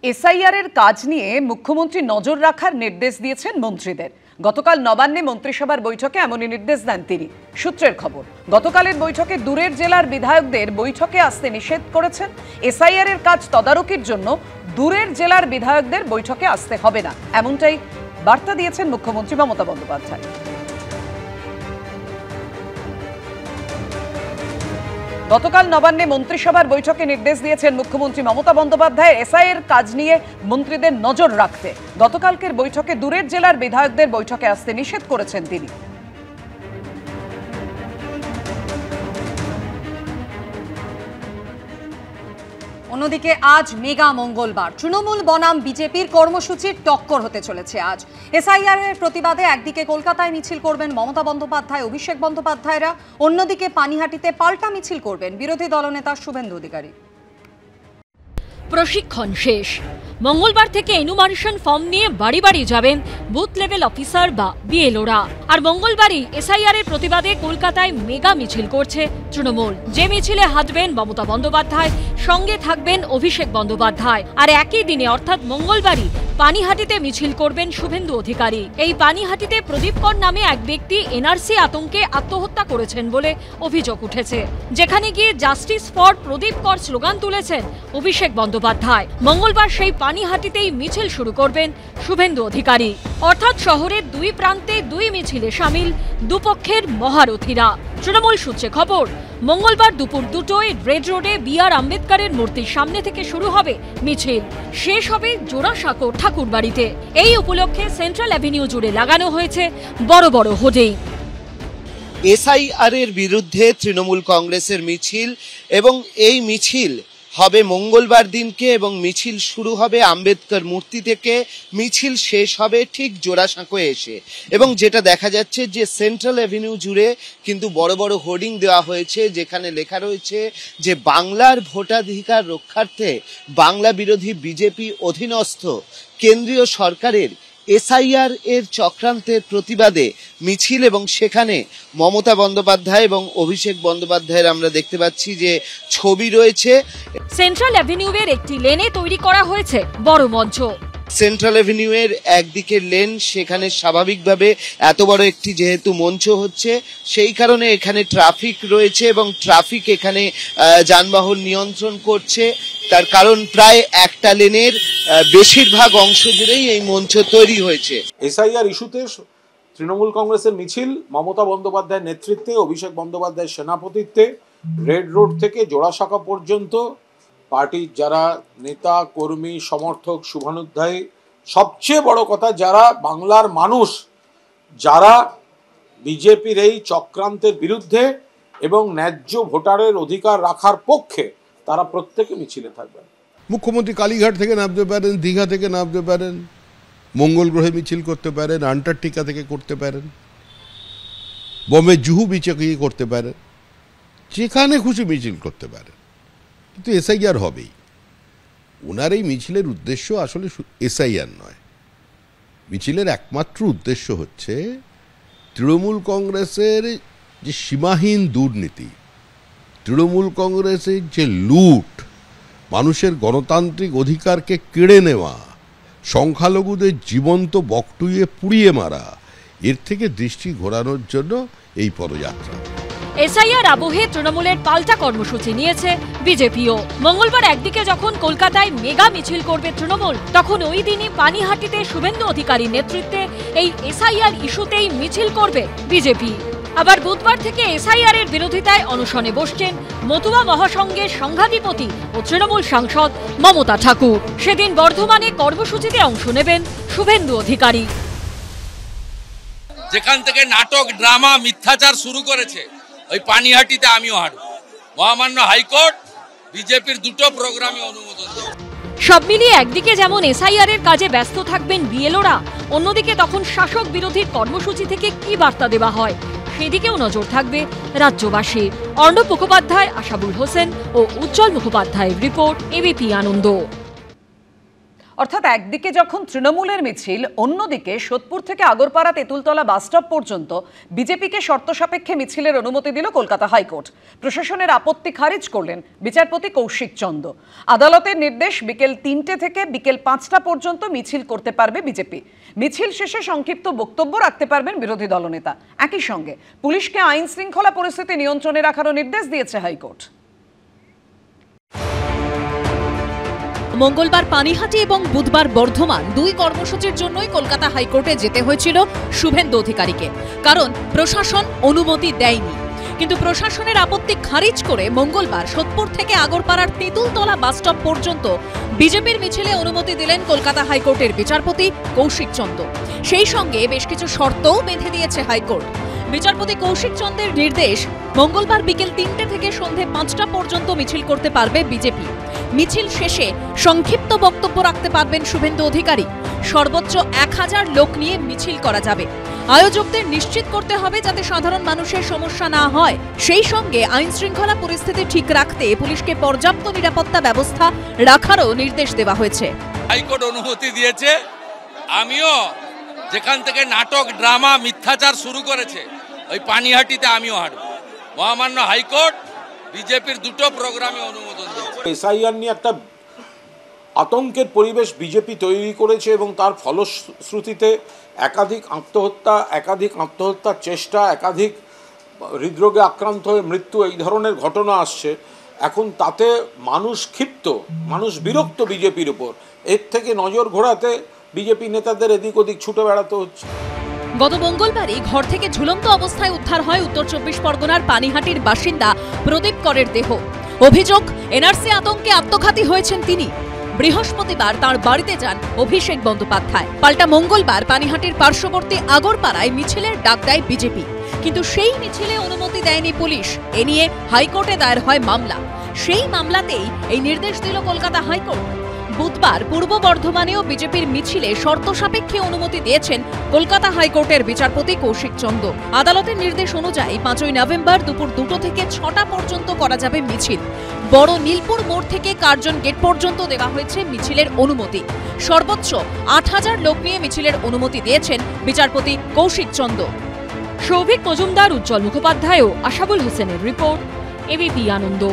SIR এর কাজ নিয়ে মুখ্যমন্ত্রী নজর রাখার নির্দেশ দিয়েছেন মন্ত্রীদের। গতকাল নবান্নে মন্ত্রিসভার বৈঠকে এমনই নির্দেশ দেন তিনি। সূত্রের খবর, গতকালের বৈঠকে দূরের জেলার বিধায়কদের বৈঠকে আসতে নিষেধ করেছেন। এসআইআর এর কাজ তদারকির জন্য দূরের জেলার বিধায়কদের বৈঠকে আসতে হবে না, এমনটাই বার্তা দিয়েছেন মুখ্যমন্ত্রী মমতা বন্দ্যোপাধ্যায়। গতকাল নবান্নে মন্ত্রিসভার বৈঠকে নির্দেশ দিয়েছেন মুখ্যমন্ত্রী মমতা বন্দ্যোপাধ্যায় এসআইআর কাজ নিয়ে মন্ত্রীদের নজর রাখতে। গতকালকের বৈঠকে দূরের জেলার বিধায়কদের বৈঠকে আসতে নিষেধ করেছেন তিনি। অন্যদিকে আজ মেগা মঙ্গলবার, তৃণমূল বনাম বিজেপির কর্মসূচির টক্কর হতে চলেছে আজ। এসআইআর এর প্রতিবাদে একদিকে কলকাতায় মিছিল করবেন মমতা বন্দ্যোপাধ্যায়, অভিষেক বন্দ্যোপাধ্যায়রা, অন্যদিকে পানিহাটিতে পাল্টা মিছিল করবেন বিরোধী দলনেতা শুভেন্দু অধিকারী। প্রশিক্ষণ শেষ, মঙ্গলবার থেকে এনুমারেশন ফর্ম নিয়ে বাড়ি বাড়ি যাবেন বুথ লেভেল অফিসার বা বিএলওরা। আর মঙ্গলবারই এসআইআর এর প্রতিবাদে কলকাতায় মেগা মিছিল করছে তৃণমূল। যে মিছিলে হাঁটবেন মমতা বন্দ্যোপাধ্যায়, সঙ্গে থাকবেন অভিষেক বন্দ্যোপাধ্যায়। আর একই দিনে অর্থাৎ মঙ্গলবারই পানিহাটিতে মিছিল করবেন শুভেন্দু অধিকারী। এই পানিহাটিতে প্রদীপ কর নামে এক ব্যক্তি এনআরসি আতঙ্কে আত্মহত্যা করেছেন বলে অভিযোগ উঠেছে, যেখানে গিয়ে জাস্টিস ফর প্রদীপ কর স্লোগান তুলেছেন অভিষেক বন্দ্যোপাধ্যায়। মঙ্গলবার সেই পানিহাটিতেই মিছিল শুরু করবেন শুভেন্দু অধিকারী। অর্থাৎ শহরের দুই প্রান্তে দুই মিছিলে সামিল দুপক্ষের মহারথীরা। তৃণমূল সূত্রে খবর, মঙ্গলবার দুপুর 2টায় রেড রোডে বি.আর. আম্বেদকরের মূর্তির সামনে থেকে শুরু হবে মিছিল, শেষ হবে জোড়াসাঁকো ঠাকুরবাড়িতে। এই উপলক্ষে সেন্ট্রাল অ্যাভিনিউ জুড়ে লাগানো হয়েছে বড় বড় হোর্ডিং। এসআইআর এর বিরুদ্ধে তৃণমূল কংগ্রেসের মিছিল, এবং এই মিছিল হবে মঙ্গলবার দিনকে, এবং মিছিল শুরু হবে আম্বেদকর মূর্তি থেকে, মিছিল শেষ হবে ঠিক জোড়াসাঁকো এসে। এবং যেটা দেখা যাচ্ছে যে সেন্ট্রাল অ্যাভিনিউ জুড়ে কিন্তু বড় বড় হোর্ডিং দেওয়া হয়েছে, যেখানে লেখা রয়েছে যে বাংলার ভোটাধিকার রক্ষার্থে বাংলা বিরোধী বিজেপি অধীনস্থ কেন্দ্রীয় সরকারের এসআইআর এর চক্রান্তের প্রতিবাদে মিছিল। এবং সেখানে মমতা বন্দ্যোপাধ্যায় এবং অভিষেক বন্দ্যোপাধ্যায়ের আমরা দেখতে পাচ্ছি যে ছবি রয়েছে। সেন্ট্রাল অ্যাভিনিউ এর একটি লেনে তৈরি করা হয়েছে বড় মঞ্চ। সেন্ট্রাল অ্যাভিনিউ এর একদিকের লেন, সেখানে স্বাভাবিকভাবে এত বড় একটি যেহেতু মঞ্চ হচ্ছে, সেই কারণে এখানে ট্রাফিক রয়েছে, এবং ট্রাফিক এখানে যানবাহন নিয়ন্ত্রণ করছে। তার কারণ প্রায় একটা লেনের বেশিরভাগ অংশ জুড়েই এই মঞ্চ তৈরি হয়েছে। এসআইআর ইস্যুতে তৃণমূল কংগ্রেসের মিছিল মমতা বন্দ্যোপাধ্যায়ের নেতৃত্বে, অভিষেক বন্দ্যোপাধ্যায়ের সেনাপতিত্বে রেড রোড থেকে জোড়াসাঁকো পর্যন্ত পার্টির যারা নেতা কর্মী সমর্থক শুভানুধ্যায়ী, সবচেয়ে বড় কথা যারা বাংলার মানুষ, যারা বিজেপির এই চক্রান্তের বিরুদ্ধে এবং ন্যায্য ভোটারের অধিকার রাখার পক্ষে, তারা প্রত্যেকে মিছিলে থাকবেন। মুখ্যমন্ত্রী কালীঘাট থেকে নামতে পারেন, দীঘা থেকে নামতে পারেন, মঙ্গল গ্রহে মিছিল করতে পারেন, আন্টার্কটিকা থেকে করতে পারেন, বোম্বে জুহু বিচে গিয়ে করতে পারেন, যেখানে খুশি মিছিল করতে পারেন, কিন্তু এসআইআর হবেই। ওনার এই মিছিলের উদ্দেশ্য আসলে এসআইআর নয়। মিছিলের একমাত্র উদ্দেশ্য হচ্ছে তৃণমূল কংগ্রেসের যে সীমাহীন দুর্নীতি, তৃণমূল কংগ্রেসের যে লুট, মানুষের গণতান্ত্রিক অধিকারকে কেড়ে নেওয়া, সংখ্যালঘুদের জীবন্ত বকটুইয়ে পুড়িয়ে মারা, এর থেকে দৃষ্টি ঘোরানোর জন্য এই পদযাত্রা। এসআইআর আবহে তৃণমূলের পাল্টা কর্মসূচি নিয়েছে বিজেপিও। মঙ্গলবার একদিকে যখন কলকাতায় মেগা মিছিল করবে তৃণমূল, তখন ওই দিনই পানিহাটিতে শুভেন্দু অধিকারীর নেতৃত্বে এই এসআইআর ইস্যুতেই মিছিল করবে বিজেপি। আবার বুধবার থেকে এসআইআর এর বিরোধিতায় অনশনে বসছেন মতুয়া মহাসংঘের সংঘাধিপতি ও তৃণমূল সাংসদ মমতা ঠাকুর। সেদিন বর্ধমানে কর্মসূচিতে অংশ নেবেন শুভেন্দু অধিকারী। যেখান থেকে নাটক, ড্রামা, মিথ্যাচার শুরু করেছে, ওই পানিহাটিতে আমিও হাঁটব। মহামান্য হাইকোর্ট বিজেপির দুটো প্রোগ্রামে অনুমোদন দেবে। সব মিলিয়ে একদিকে যেমন এসআইআর এর কাজে ব্যস্ত থাকবেন বিএলওরা, অন্যদিকে তখন শাসক বিরোধীর কর্মসূচি থেকে কি বার্তা দেওয়া হয় সেদিকেও নজর থাকবে রাজ্যবাসী। অর্ণব মুখোপাধ্যায়, আশাবুল হোসেন ও উজ্জ্বল মুখোপাধ্যায়ের রিপোর্ট, এবিপি আনন্দ। অর্থাৎ একদিকে যখন তৃণমূলের মিছিল, অন্যদিকে সোদপুর থেকে আগরপাড়া তেঁতুলতলা বাসস্টপ পর্যন্ত বিজেপিকে শর্ত সাপেক্ষে মিছিলের অনুমতি দিল কলকাতা হাইকোর্ট। প্রশাসনের আপত্তি খারিজ করলেন বিচারপতি কৌশিক চন্দ। আদালতের নির্দেশ, বিকেল 3টে থেকে বিকেল 5টা পর্যন্ত মিছিল করতে পারবে বিজেপি। মিছিল শেষে সংক্ষিপ্ত বক্তব্য রাখতে পারবেন বিরোধী দলনেতা। একই সঙ্গে পুলিশকে আইন শৃঙ্খলা পরিস্থিতি নিয়ন্ত্রণে রাখারও নির্দেশ দিয়েছে হাইকোর্ট। মঙ্গলবার পানিহাটি এবং বুধবার বর্ধমান দুই কর্মসূচির জন্যই কলকাতা হাইকোর্টে যেতে হয়েছিল শুভেন্দু অধিকারীকে, কারণ প্রশাসন অনুমতি দেয়নি। কিন্তু প্রশাসনের আপত্তি খারিজ করে মঙ্গলবার সোদপুর থেকে আগরপাড়ার তেঁতুলতলা বাসস্টপ পর্যন্ত বিজেপির মিছিলে অনুমতি দিলেন কলকাতা হাইকোর্টের বিচারপতি কৌশিক চন্দ। সেই সঙ্গে বেশ কিছু শর্তও বেঁধে দিয়েছে হাইকোর্ট। বিচারপতি কৌশিক চন্দের নির্দেশ, মঙ্গলবার বিকেল 3টে থেকে সন্ধে 5টা পর্যন্ত মিছিল করতে পারবে বিজেপি। মিছিল শেষে সংক্ষিপ্ত বক্তব্য রাখতে পারবেন শুভেন্দু অধিকারী। সর্বোচ্চ 1000 লোক নিয়ে মিছিল করা যাবে। আয়োজকদের নিশ্চিত করতে হবে যাতে সাধারণ মানুষের সমস্যা না হয়। সেই সঙ্গে আইন শৃঙ্খলা পরিস্থিতি ঠিক রাখতে পুলিশকে পর্যাপ্ত নিরাপত্তা ব্যবস্থা রাখারও নির্দেশ দেওয়া হয়েছে। হাইকোর্ট অনুমতি দিয়েছে। আমিও যেখান থেকে নাটক, ড্রামা, মিথ্যাচার শুরু করেছে, ওই পানিহাটিতে আমিও হাঁটব। মহামান্য হাইকোর্ট বিজেপির দুটো প্রোগ্রামে অনুমোদন দিয়েছে। এসআইআর নিয়ে একটা আতঙ্কের পরিবেশ বিজেপি তৈরি করেছে এবং তার ফলশ্রুতিতে একাধিক আত্মহত্যার চেষ্টা, একাধিক হৃদরোগে আক্রান্ত হয়ে মৃত্যু, এই ধরনের ঘটনা আসছে। এখন তাতে মানুষ ক্ষিপ্ত, মানুষ বিরক্ত বিজেপির উপর। এর থেকে নজর ঘোরাতে বিজেপি নেতাদের এদিক ওদিক ছুটে বেড়াতে হচ্ছে। গত মঙ্গলবারই ঘর থেকে ঝুলন্ত অবস্থায় উদ্ধার হয় উত্তর 24 পরগনার পানিহাটির বাসিন্দা প্রদীপ করের দেহ। অভিযোগ, এনআরসি আতঙ্কে আত্মঘাতী হয়েছেন তিনি। বৃহস্পতিবার তার বাড়িতে যান অভিষেক বন্দ্যোপাধ্যায়। পাল্টা মঙ্গলবার পানিহাটির পার্শ্ববর্তী আগরপাড়ায় মিছিলের ডাক দেয় বিজেপি, কিন্তু সেই মিছিলে অনুমতি দেয়নি পুলিশ। এ নিয়ে হাইকোর্টে দায়ের হয় মামলা। সেই মামলাতেই এই নির্দেশ দিল কলকাতা হাইকোর্ট। বুধবার পূর্ব বর্ধমানেও বিজেপির মিছিলে শর্ত সাপেক্ষে অনুমতি দিয়েছেন কলকাতা হাইকোর্টের বিচারপতি কৌশিক চন্দ। আদালতের নির্দেশ অনুযায়ী 5ই নভেম্বর দুপুর 2টো থেকে 6টা পর্যন্ত করা যাবে মিছিল। বড় নীলপুর মোড় থেকে কার্জন গেট পর্যন্ত দেওয়া হয়েছে মিছিলের অনুমতি। সর্বোচ্চ 8000 লোক নিয়ে মিছিলের অনুমতি দিয়েছেন বিচারপতি কৌশিক চন্দ। সৌভিক মজুমদার, উজ্জ্বল মুখোপাধ্যায় ও আশাবুল হোসেনের রিপোর্ট, এবিপি আনন্দ।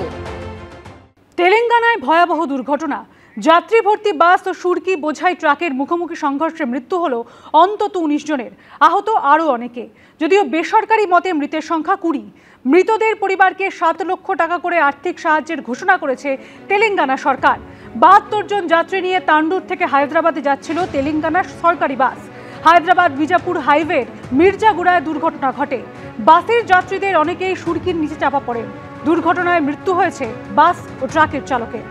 তেলেঙ্গানায় ভয়াবহ দুর্ঘটনা। যাত্রী ভর্তি বাস ও সুরকি বোঝাই ট্রাকের মুখোমুখি সংঘর্ষে মৃত্যু হলো অন্তত 19 জনের, আহত আরও অনেকে। যদিও বেসরকারি মতে মৃতের সংখ্যা 20। মৃতদের পরিবারকে 7 লক্ষ টাকা করে আর্থিক সাহায্যের ঘোষণা করেছে তেলেঙ্গানা সরকার। 72 জন যাত্রী নিয়ে তান্ডুর থেকে হায়দ্রাবাদে যাচ্ছিল তেলেঙ্গানার সরকারি বাস। হায়দ্রাবাদ বিজাপুর হাইওয়ের মির্জাগুড়ায় দুর্ঘটনা ঘটে। বাসের যাত্রীদের অনেকেই সুরকির নিচে চাপা পড়েন। দুর্ঘটনায় মৃত্যু হয়েছে বাস ও ট্রাকের চালকের।